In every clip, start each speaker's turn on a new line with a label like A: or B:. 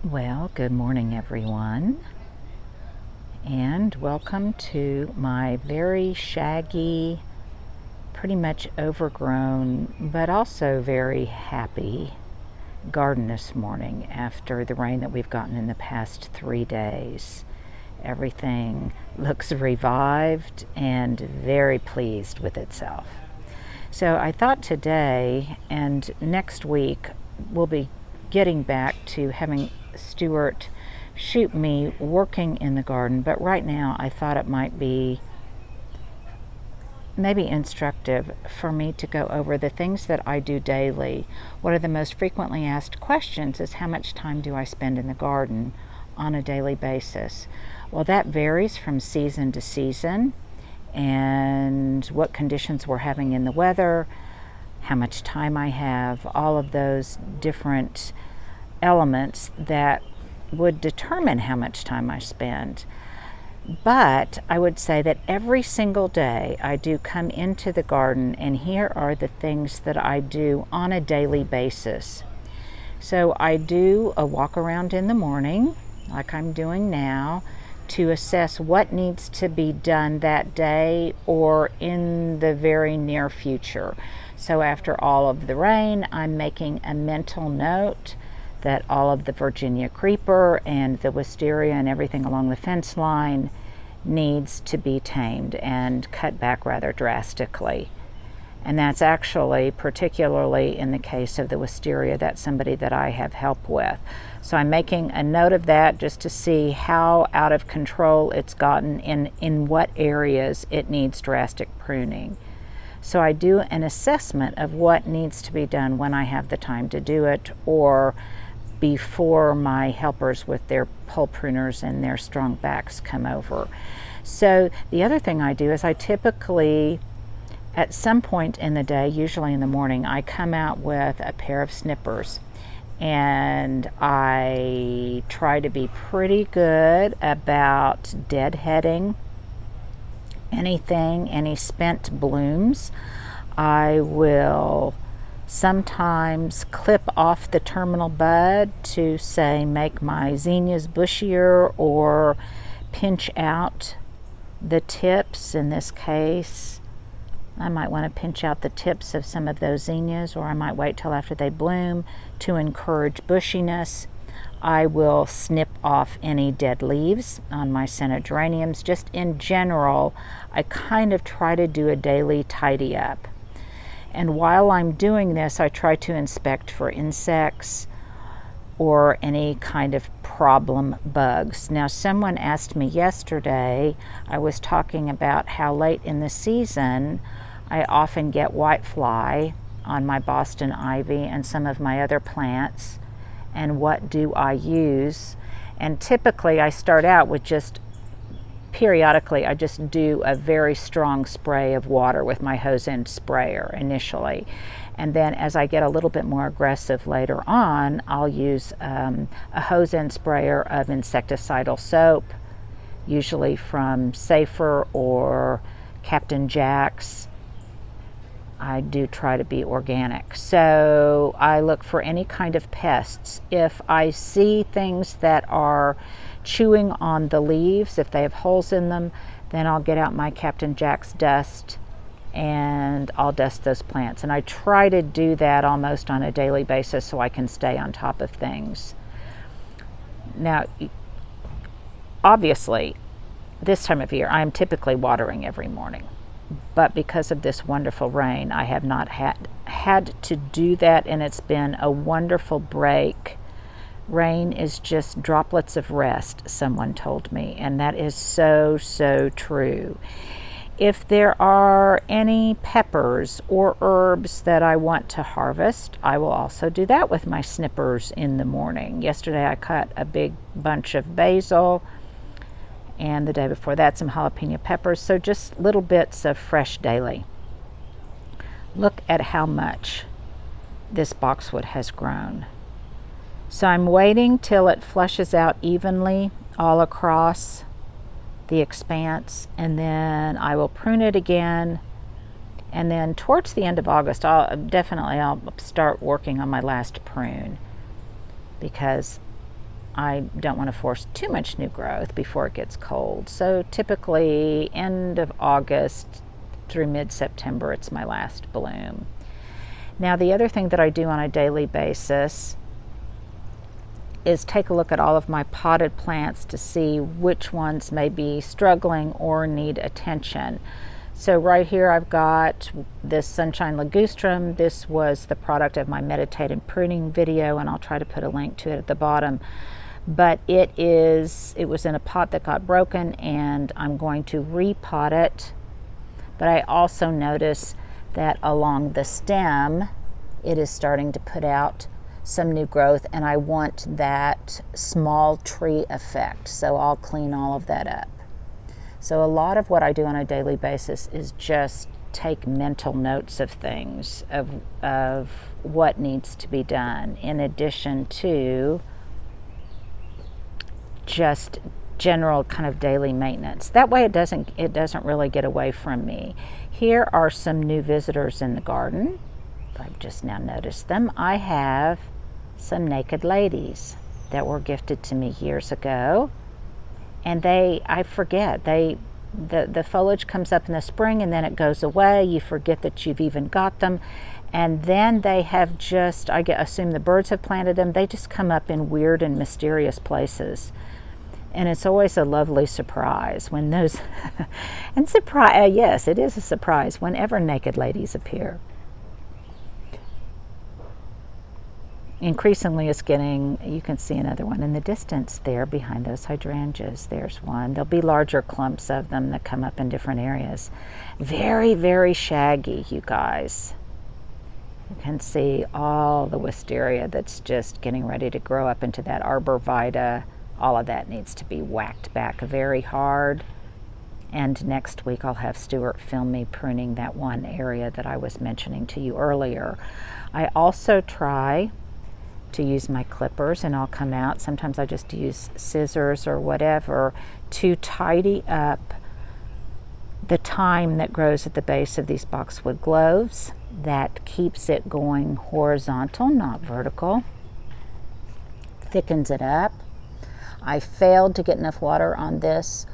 A: Well, good morning, everyone, and welcome to my very shaggy, pretty much overgrown, but also very happy garden this morning after the rain that we've gotten in the past 3 days. Everything looks revived and very pleased with itself. So I thought today and next week we'll be getting back to having Stuart shoot me working in the garden, but right now I thought it might be maybe instructive for me to go over the things that I do daily. One of the most frequently asked questions is, how much time do I spend in the garden on a daily basis? Well, that varies from season to season and what conditions we're having in the weather, how much time I have, all of those different elements that would determine how much time I spend. But I would say that every single day I do come into the garden, and here are the things that I do on a daily basis. So I do a walk around in the morning, like I'm doing now, to assess what needs to be done that day or in the very near future. So after all of the rain, I'm making a mental note that all of the Virginia creeper and the wisteria and everything along the fence line needs to be tamed and cut back rather drastically. And that's actually, particularly in the case of the wisteria, that's somebody that I have help with. So I'm making a note of that just to see how out of control it's gotten and in what areas it needs drastic pruning. So I do an assessment of what needs to be done when I have the time to do it, or before my helpers with their pole pruners and their strong backs come over. So the other thing I do is I typically, at some point in the day, usually in the morning, I come out with a pair of snippers, and I try to be pretty good about deadheading anything, any spent blooms. I will sometimes clip off the terminal bud to, say, make my zinnias bushier, or pinch out the tips. In this case, I might want to pinch out the tips of some of those zinnias, or I might wait till after they bloom to encourage bushiness. I will snip off any dead leaves on my scented geraniums. Just in general, I kind of try to do a daily tidy up. And while I'm doing this, I try to inspect for insects or any kind of problem bugs. Now, someone asked me yesterday, I was talking about how late in the season I often get whitefly on my Boston ivy and some of my other plants, and what do I use. And typically I start out with periodically I just do a very strong spray of water with my hose end sprayer initially, and then as I get a little bit more aggressive later on, I'll use a hose end sprayer of insecticidal soap, usually from Safer or Captain Jack's. I do try to be organic. So I look for any kind of pests. If I see things that are chewing on the leaves, if they have holes in them, then I'll get out my Captain Jack's dust and I'll dust those plants. And I try to do that almost on a daily basis so I can stay on top of things. Now, obviously, this time of year, I am typically watering every morning. But because of this wonderful rain, I have not had to do that, and it's been a wonderful break. Rain is just droplets of rest, someone told me, and that is so, so true. If there are any peppers or herbs that I want to harvest, I will also do that with my snippers in the morning. Yesterday I cut a big bunch of basil, and the day before that some jalapeno peppers, so just little bits of fresh daily. Look at how much this boxwood has grown. So I'm waiting till it flushes out evenly all across the expanse, and then I will prune it again, and then towards the end of August I'll start working on my last prune, because I don't want to force too much new growth before it gets cold. So typically end of August through mid-September, it's my last bloom. Now the other thing that I do on a daily basis is take a look at all of my potted plants to see which ones may be struggling or need attention. So right here I've got this Sunshine Ligustrum. This was the product of my meditated pruning video, and I'll try to put a link to it at the bottom. But it was in a pot that got broken, and I'm going to repot it. But I also notice that along the stem it is starting to put out some new growth, and I want that small tree effect, so I'll clean all of that up. So a lot of what I do on a daily basis is just take mental notes of things, of what needs to be done, in addition to just general kind of daily maintenance. That way it doesn't really get away from me. Here are some new visitors in the garden. I've just now noticed them. I have some naked ladies that were gifted to me years ago, and I forget, the foliage comes up in the spring and then it goes away. You forget that you've even got them, and then they have just, assume the birds have planted them. They just come up in weird and mysterious places, and it's always a lovely surprise when those and yes, it is a surprise whenever naked ladies appear. Increasingly it's getting, you can see another one in the distance there behind those hydrangeas. There's one. There'll be larger clumps of them that come up in different areas. Very, very shaggy, you guys. You can see all the wisteria that's just getting ready to grow up into that arborvitae. All of that needs to be whacked back very hard. And next week I'll have Stuart film me pruning that one area that I was mentioning to you earlier. I also try to use my clippers, and I'll come out. Sometimes I just use scissors or whatever to tidy up the thyme that grows at the base of these boxwood cloves. That keeps it going horizontal, not vertical. Thickens it up. I failed to get enough water on this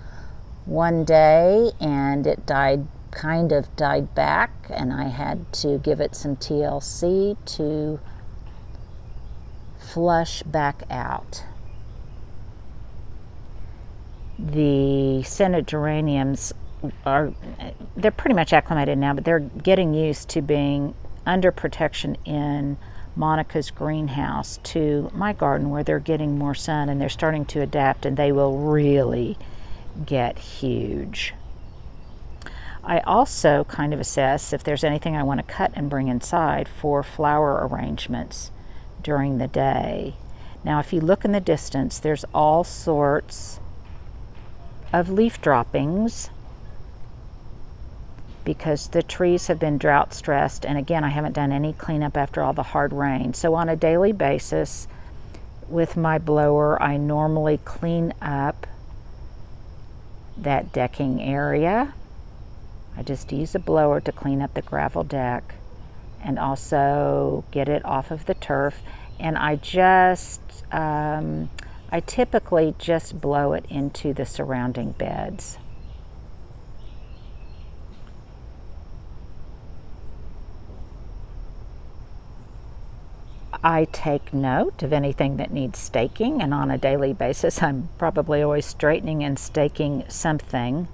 A: one day, and it kind of died back, and I had to give it some TLC to flush back out. The scented geraniums they're pretty much acclimated now, but they're getting used to being under protection in Monica's greenhouse to my garden, where they're getting more sun, and they're starting to adapt, and they will really get huge. I also kind of assess if there's anything I want to cut and bring inside for flower arrangements during the day. Now, if you look in the distance, there's all sorts of leaf droppings because the trees have been drought stressed, and again, I haven't done any cleanup after all the hard rain. So on a daily basis with my blower, I normally clean up that decking area. I just use a blower to clean up the gravel deck and also get it off of the turf. And I typically just blow it into the surrounding beds. I take note of anything that needs staking, and on a daily basis I'm probably always straightening and staking something.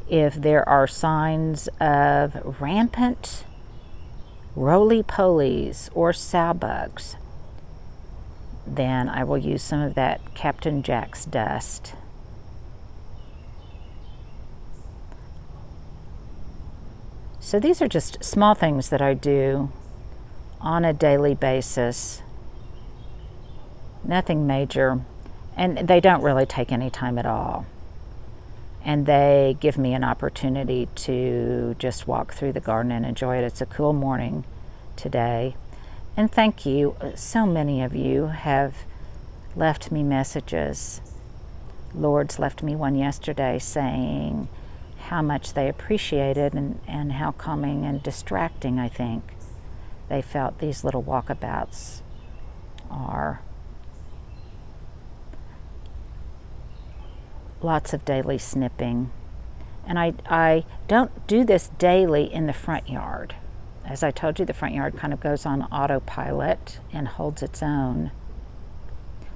A: If there are signs of rampant roly-polies or sow bugs, then I will use some of that Captain Jack's dust. So these are just small things that I do on a daily basis. Nothing major, and they don't really take any time at all. And they give me an opportunity to just walk through the garden and enjoy it. It's a cool morning today. And thank you. So many of you have left me messages. Lord's left me one yesterday saying how much they appreciated and how calming and distracting, I think, they felt these little walkabouts are. lots of daily snipping. And I don't do this daily in the front yard. As I told you, the front yard kind of goes on autopilot and holds its own.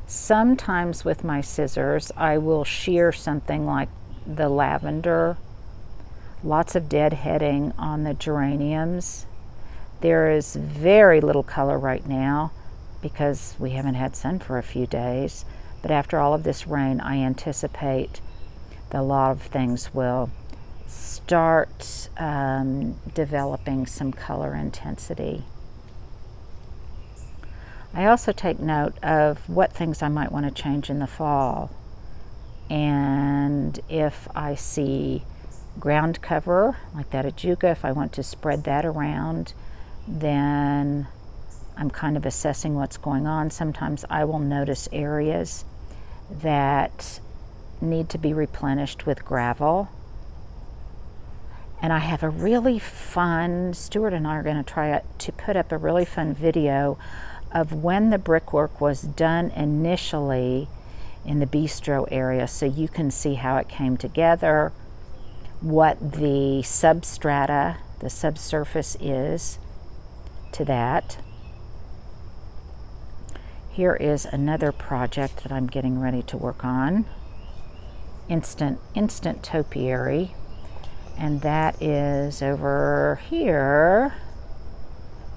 A: Sometimes with my scissors, I will shear something like the lavender. Lots of deadheading on the geraniums. There is very little color right now because we haven't had sun for a few days. But after all of this rain, I anticipate that a lot of things will start developing some color intensity. I also take note of what things I might want to change in the fall. And if I see ground cover, like that ajuga, if I want to spread that around, then I'm kind of assessing what's going on. Sometimes I will notice areas that need to be replenished with gravel. And I have a really fun, Stuart and I are going to try to put up a really fun video of when the brickwork was done initially in the bistro area, so you can see how it came together, what the substrata, the subsurface is to that. Here is another project that I'm getting ready to work on, instant topiary, and that is over here.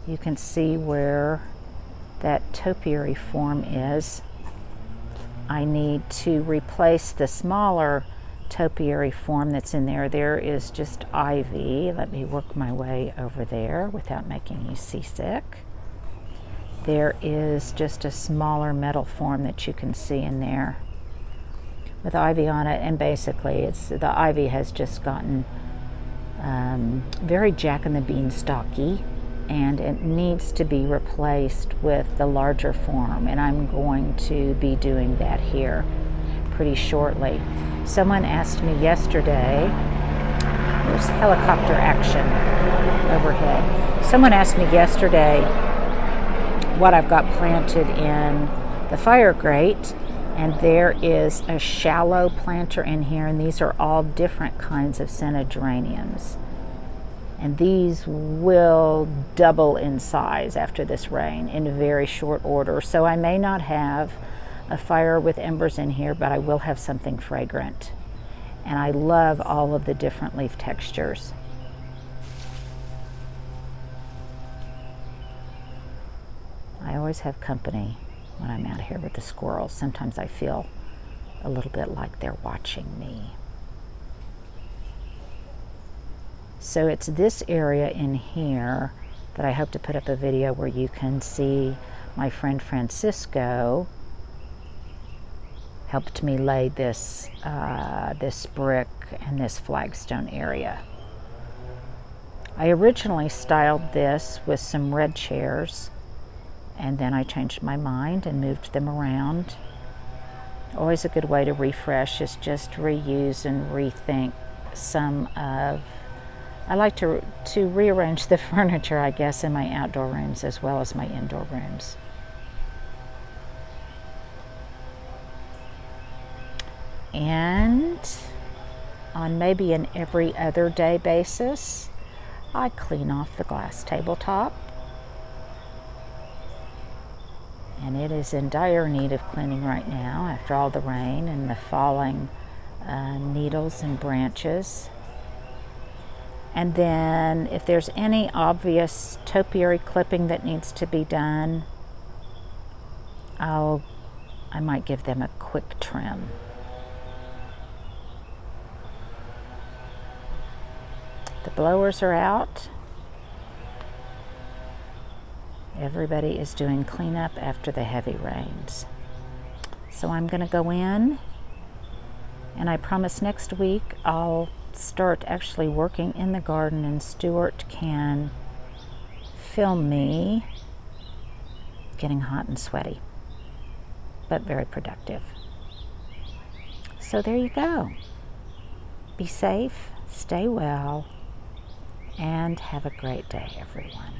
A: You can see where that topiary form is. I need to replace the smaller topiary form that's in there. There is just ivy. Let me work my way over there without making you seasick. There is just a smaller metal form that you can see in there with ivy on it, and basically the ivy has just gotten very Jack and the Beanstalky, and it needs to be replaced with the larger form, and I'm going to be doing that here pretty shortly. Someone asked me yesterday, there's helicopter action overhead. Someone asked me yesterday what I've got planted in the fire grate, and there is a shallow planter in here, and these are all different kinds of scented geraniums. And these will double in size after this rain in very short order. So I may not have a fire with embers in here, but I will have something fragrant. And I love all of the different leaf textures. I always have company when I'm out here with the squirrels. Sometimes I feel a little bit like they're watching me. So it's this area in here that I hope to put up a video where you can see my friend Francisco helped me lay this this brick and this flagstone area. I originally styled this with some red chairs, and then I changed my mind and moved them around. Always a good way to refresh is just reuse and rethink some of, I like to rearrange the furniture, I guess, in my outdoor rooms as well as my indoor rooms. And on maybe an every other day basis, I clean off the glass tabletop. And it is in dire need of cleaning right now after all the rain and the falling needles and branches. And then if there's any obvious topiary clipping that needs to be done, I might give them a quick trim. The blowers are out. Everybody is doing cleanup after the heavy rains. So I'm going to go in, and I promise next week I'll start actually working in the garden, and Stuart can film me getting hot and sweaty, but very productive. So there you go. Be safe, stay well, and have a great day, everyone.